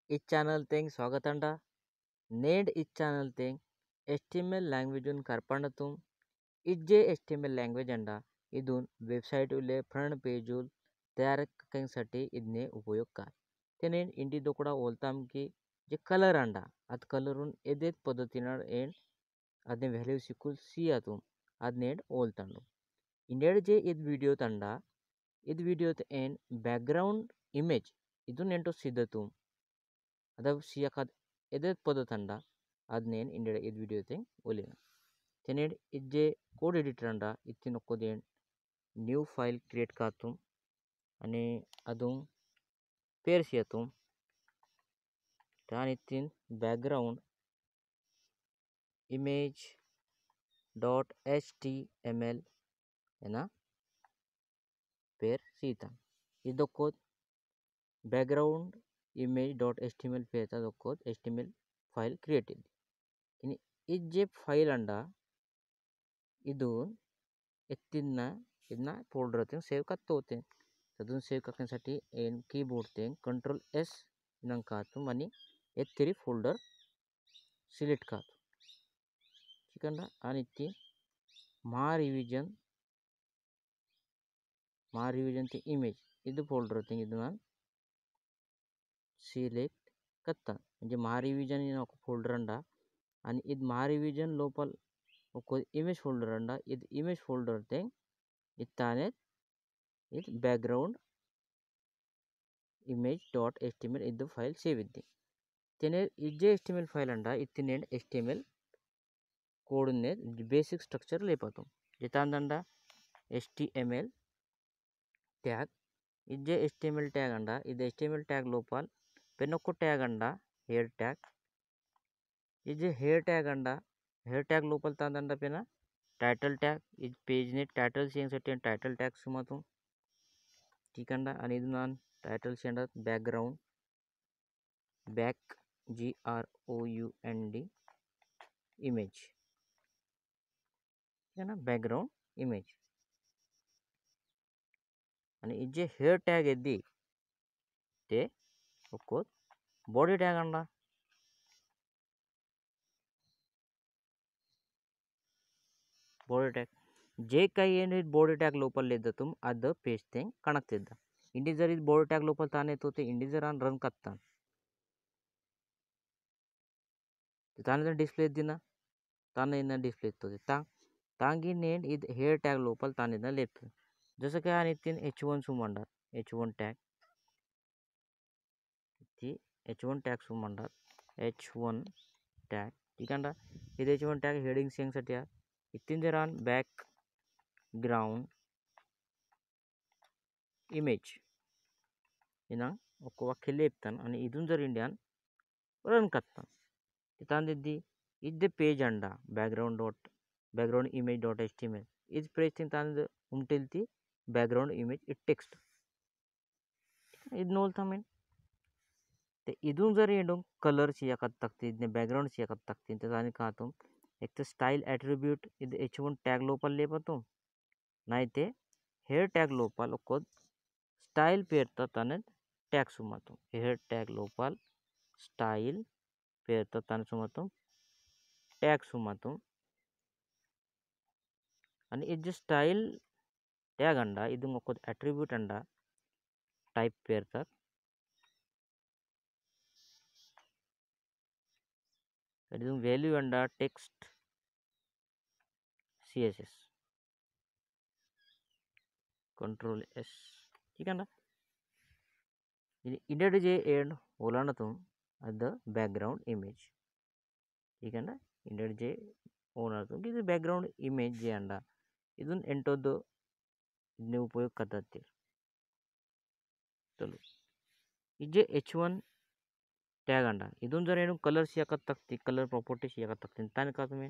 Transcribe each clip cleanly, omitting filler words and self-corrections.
ఈ channel Teng స్వాగతంಡ. Need ఈ channel Teng HTML language karpandatum. इज्जे HTML language अंडा इदून website उले फ्रंट पेज तयार करण्यासाठी इदने उपयोग का त्याने इंडी दोकडा ओलताम की जे कलर अंडा अद कलरून एदेत पद्धतीनं एंड ಅದನ್ನ ವ್ಯಾಲ್ಯೂ ಸಿಕ್ಕುಲ್ ಸಿ ಆತು ಅದನ್ನೇಡ್ ಓಲ್ತಂಡು ಇಂಡೇಡ್ ಜೆ ಇದ್ ವಿಡಿಯೋ ತಂಡ ಇದ್ ವಿಡಿಯೋ ಏನ್ ಬ್ಯಾಕ್ಗ್ರೌಂಡ್ ಇಮೇಜ್ ಇದು ನೆಂಟು ಸಿದ್ಧತು ಅದ ಸಿಯಕದ್ ಎದೇತ್ ಪದ ತಂಡ ಅದನ್ನೇನ್ ಇಂಡೇಡ್ ಇದ್ ವಿಡಿಯೋ ತೆಂಗ್ ಓಲಿನ तेनेड इज्जे कोड एडिटर अंडा इत्ती नक्कोदेन न्यू फाइल क्रिएट कातुम आणि अदून पेर्स येतुम त्यान इत्तीन बैकग्राउंड इमेज डॉट HTML एना पेर सीता इदोक्कोद बैकग्राउंड इमेज डॉट HTML पेरता दोक्कोद HTML फाइल क्रिएट इनी इज्जे फाइल अंडा इदून एत्तींना इदना फोल्डर ते सेव करता होते तदून सेव करण्यासाठी एन कीबोर्ड ते कंट्रोल S नंकातुम आणि एत्तिरी फोल्डर सिलेक्ट कातु चिकंडा आणि ती मा रिवीजन ते इमेज इदु फोल्डर ते इदना सिलेक्ट करता म्हणजे मा रिवीजन इन ఒక फोल्डर अंडा आणि इद मा रिवीजन लोपल ఒక इमेज फोल्डर अंडा इद इमेज फोल्डर ते इत्ताने इद बैकग्राउंड इमेज डॉट HTML इद फाइल सेव इद्दी तेने इज्जे HTML फाइल अंडा इत्तिनेड HTML कोड ने बेसिक स्ट्रक्चर लेपातो जितांदंडा HTML ट्याग इज्जे HTML ट्याग अंडा इद HTML ट्याग लोपल पेनोक्को ट्याग अंडा हेयर ट्याग इज्जे हेयर ट्याग अंडा हेयर ट्याग लोपल तांदंडा पेना टाइटल ट्याग इज पेज ने टाइटल सेंसाठी टाइटल ट्याग सुमातो ठीक अंडा आणि इदुनान टाइटल सेंडर बैकग्राउंड बैक GROUND इमेज है ना बैकग्राउंड इमेज आणि इज्जे हेयर ट्याग एद्दी ते ఒక్కో बॉडी ट्याग अंडा बॉडी ट्याग जे काही ಏನಿದ್ बॉडी ट्याग लोपल लेदतुम ಅದ ಪೇಜ್ ತೆಂಗ್ ಕಣಕ್ತಿದ್ದ ಇಂಡಿಜರ್ ಇದ್ बॉडी ट्याग लोपल ತಾನೆ ತೋತೆ ಇಂಡಿಜರ್ ಆನ್ ರನ್ ಕತ್ತ ताने डिस्प्ले दिना ताने इन डिस्प्ले तोते तांगी नेड इद हेयर ट्याग लोपल ताने ना लेप जसं काय आणि तीन H1 सुमंडात H1 ट्याग ती H1 ट्याग सुमंडात H1 ट्याग ठीक आहे ಇದು H1 ಟ್ಯಾಗ್ ಹೆಡಿಂಗ್ ಸೇಂಗ್ ಸಟ್ಯಾ ಇತ್ತಿಂದಿರಾನ್ ಬ್ಯಾಕ್ ಗ್ರೌಂಡ್ इमेज इना ఒక వాక్య లేపుతాను आणि इथून जर इंडियन रन करता तिथांदी इद्दे पेज अंडा बैकग्राउंड इमेज डॉट HTML इस पेज तिथांद उमटेल बैकग्राउंड इमेज इट टेक्स्ट ಇದು ನೋಲ್ತಾಮೇನ್ इदून जर येडो कलर सियाकत्ताक्ति इदने बैकग्राउंड सियाकत्ताक्ति ते दानी कातुम एक तो स्टाइल एट्रिब्यूट इद H1 ट्याग लोपल लेपतुम नाइते हेयर ट्याग लोपल ओक्कोद स्टाइल पेरता ताने ट्याग सुमातुम हेयर ट्याग लोपल स्टाइल पेरता ताने सुमातुम ट्याग सुमातुम आणि इज्जे स्टाइल ट्याग अंडा इदुंग ओक्कोद एट्रिब्यूट अंडा टाइप पेरता इदुंग वैल्यू अंडा टेक्स्ट CSS कंट्रोल S ठीक है ना इंडेड जे एंड ओलाना तुम अद बैकग्राउंड इमेज ठीक है ना इंडेड जे ओलाना तुम कि बैकग्राउंड इमेज जे अंडा इदुन एंटोद इदने उपयोग करतात चलो इजे H1 ट्याग अंडा इदुन जर ಏನು ಕಲರ್ ಸಿಯಾಕತ್ತಾಕ್ತಿ ಕಲರ್ ಪ್ರಾಪರ್ಟಿ ಸಿಯಾಕತ್ತಾಕ್ತಿ ತಾನೆ ಕಾತು ಮೇ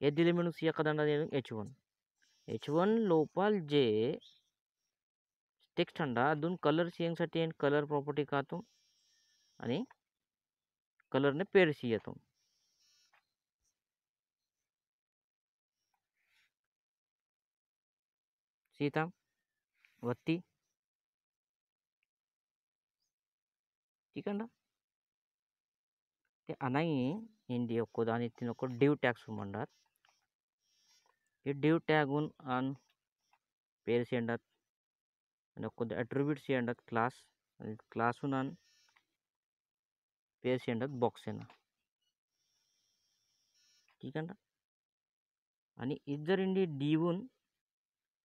ಎದ್ದಿಲೆ ಮೆನು ಸಿಯಾಕದಂಡ H1 लोपल जे टेक्स्ट अंडा अदून कलर सियांगसाठी कलर प्रॉपर्टी कातो आणि कलर ने पेर सियतो सीता वत्ती ठीक ते अनाई इंडी ಒಕ್ಕೋದು आणि तिनोको div tags म्हणतात हे div tagून आन पेर्स येतात आणि ಒಕ್ಕೋದು attributes येतात class आणि classहून आन पेर्स येतात box येना ठीक आणि इज जर इंडी divहून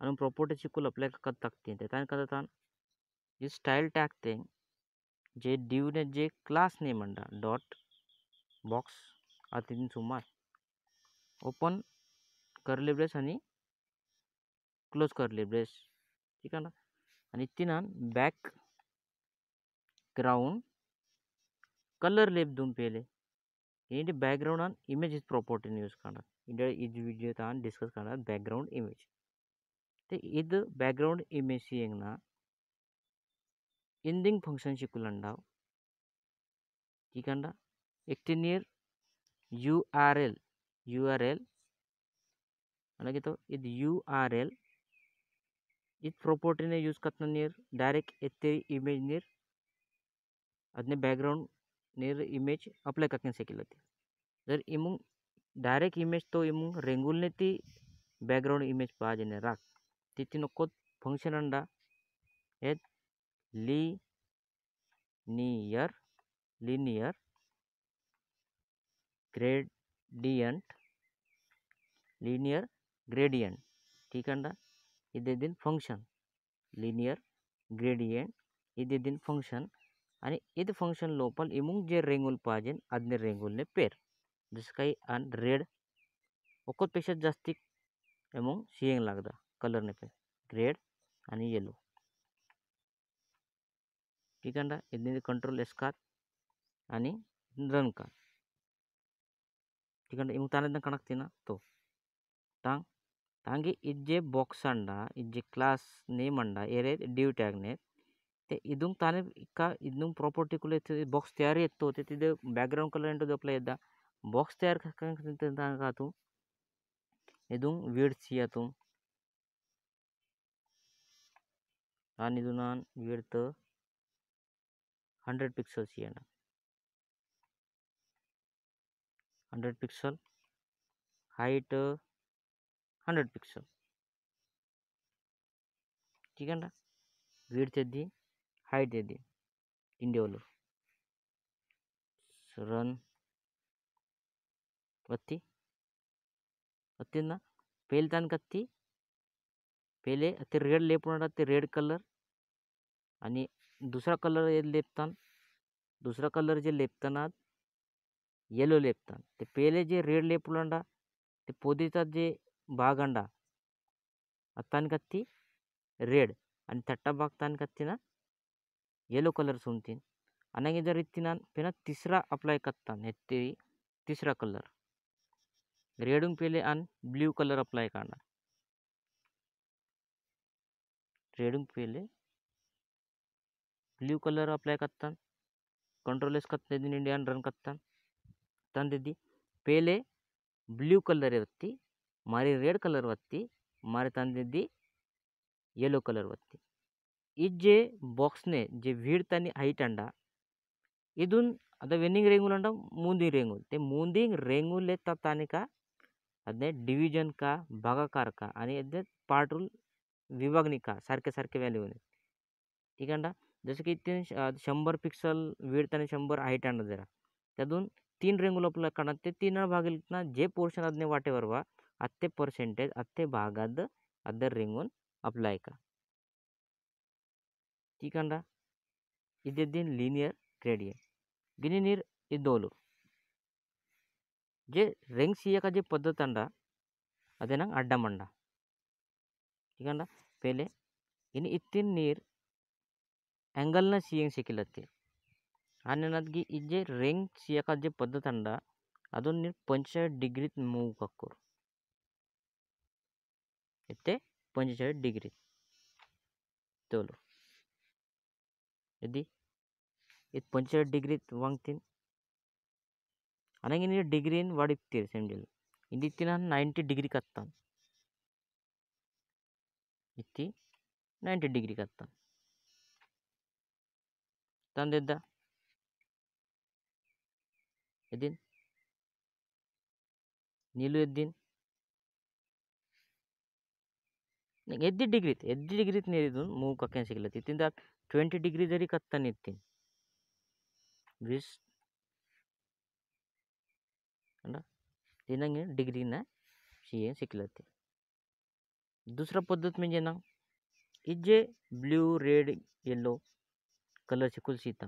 आणि property चिकूल अप्लाई करत टाकते ते काय करतात जे स्टाईल टॅग ते जे div ने जे क्लास नेम म्हणता डॉट बॉक्स अतिन सुमार ओपन कर्ली ब्रेस आणि क्लोज कर्ली ब्रेस ठीक आणि तिनान बॅक ग्राउंड कलर लेप दून पेले ఏంటి బ్యాక్గ్రౌండ్ ఆన్ ఇమేజ్ ప్రాపర్టీని యూస్ करणार इंडिया इज वीडियो तान डिस्कस करणार बैकग्राउंड इमेज ते इद बैकग्राउंड इमेज सियंगना इंडिंग फंक्शन शिकुलंडाव ठीक एक्टिनियर URL అలాగే तो ఇది URL ಇದು ಪ್ರಾಪರ್ಟಿನೇ ಯೂಸ್ करना नियर डायरेक्ट एते इमेज नियर ಅದನ್ನೇ बैकग्राउंड नियर इमेज अप्लाई करने सिकिलते जर इमुंग डायरेक्ट इमेज तो इमुंग रेंगुल ने ती बैकग्राउंड इमेज पाजने राख तिथि नको फंक्शन अंडा एत लीनियर ग्रेडियंट ठीक इदेदिन फंक्शन लीनियर ग्रेडियंट इदेदिन फंक्शन आणि इद फंक्शन लोपल इमुंग जे रेंगुल पाजेन अदने रेंगुलने पेर जसं काही अन रेड ओकोत पेक्षा जास्ती एमुंग सियंग लागदा कलरने पेर रेड आणि येलो ठीक इदने कंट्रोल एस का आणि रन का ठीक इमुंग ताने कणक्तिना तो तांग तांगे इज्जे बॉक्स अंडा इज्जे क्लास नेम अंडा एरे डिव टॅग ने ते इदुंग ताने का इदुंग प्रॉपर्टी कुले बॉक्स तयार येतो ते तिथे बैकग्राउंड कलर इंटो दपला येदा बॉक्स तयार का तू इदुंग विड्थ सिया तू आणि इदुनान विड्थ 100 पिक्सल सिया 100 पिक्सल हाइट 100 पिक्सल ठीक विड्थ एद्दी हाइट एद्दी इंडियोलो रन वत्ती पेल तान कत्ती पेले ते रेड लेपणार ते रेड कलर आणि दुसरा कलर लेपतान दुसरा कलर जे लेपताना येलो लेपतान ते पेले जे रेड लेपुलंडा ते पोदीचा जे भाग अंडा अत्तान कत्ती रेड आणि तट्टा भाग तान कत्तीना येलो कलर सुनतीन अनंगे जर इत्तिना पेना तीसरा अप्लाई कत्तान एत्ती तीसरा कलर रेडुंग पेले अन ब्लू कलर अप्लाई करना रेडुंग पेले ब्लू कलर अप्लाई करता कंट्रोल एस करते इंडियन रन करता ತಂದಿದ್ದಿ पेले ब्लू कलर वत्ती मारी रेड कलर वत्ती मारी ತಂದಿದ್ದಿ येलो कलर वत्ती इज्जे बॉक्स ने जे विड्थ आणि हाइट अंडा इदून आता वेनिंग रेंगुल अंडा मूंदी रेंगुल ते मूंदी रेंगुल येतात ताने का अदने डिवीजन का भागाकार का आणि अदने पार्ट रूल विभागणी का सारखे सारखे व्हॅल्यू ठीक जसं की 100 पिक्सल विड्थ आणि 100 हाइट अंडा जरा त्यातून 3 रेंगुल अप्लाई करणार ते 3 भागिल जे पोर्शन अदने वाटेवर वा अत्ते पर्सेंटेज अत्ते भागाद अदर रेंगुल अप्लाई का ठीक इदेदिन लीनियर ग्रेडियंट गिनीनीर इदोलु जे रेंग सिया जे पद्धत अंडा अदे ना अड्डा मंडा ठीक पेले इन इत्तीन नीर एंगल ना सियंग सिकिलते आणि इजे रेंग सिया जे पद्धत अंडा अदोन नीर 45 डिग्री मूव कक्कोर इत्ते 45 डिग्री तोलो यदि इत 45 डिग्री वांगतीन अनंगे नीर डिग्री वाडिप्तीर सेंडिल इंदी इत्तिना 90 डिग्री कत्तान इत्ती 90 डिग्री कत्तान ತಂದಿದ್ದ ಎದ್ದಿನ ನೀಲು ಎದ್ದಿನ ಎದ್ದಿ ಡಿಗ್ರಿ ನೀರಿದ್ದು ಮೂವ್ ಕಕ್ಕೆ ಸಿಗ್ಲತ್ತಿ ತಿಂದ 20 डिग्री जरी कत्ता नित्तीन 20 अंडा तिनंगे डिग्री ना शिये शिकलते. दुसरा पद्धत म्हणजे ना इजे ब्ल्यू रेड येलो कलर शिकुल सीता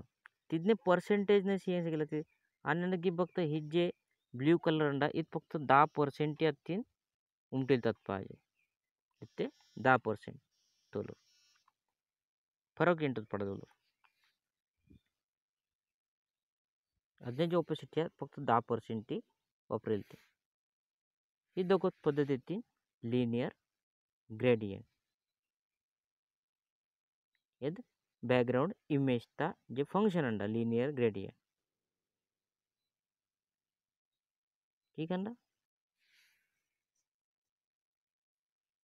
तिथने पर्सेंटेज ने शिये शिकलते आणि फक्त ही जे ब्ल्यू कलर अंडा इत फक्त 10% यातीन उमटेलतात पाहिजे इथे 10% तोलो फरक ಎಂಟು ಪಡೆದೋಳು ಹದಿನೈದು ऑपोसिट फक्त 10% वापरेल ते ही दोघं पद्धत येते लिनियर ग्रेडियंट यद बॅकग्राउंड इमेजचा जे फंक्शन अंडा लिनियर ग्रेडियंट ठीक आहे ना.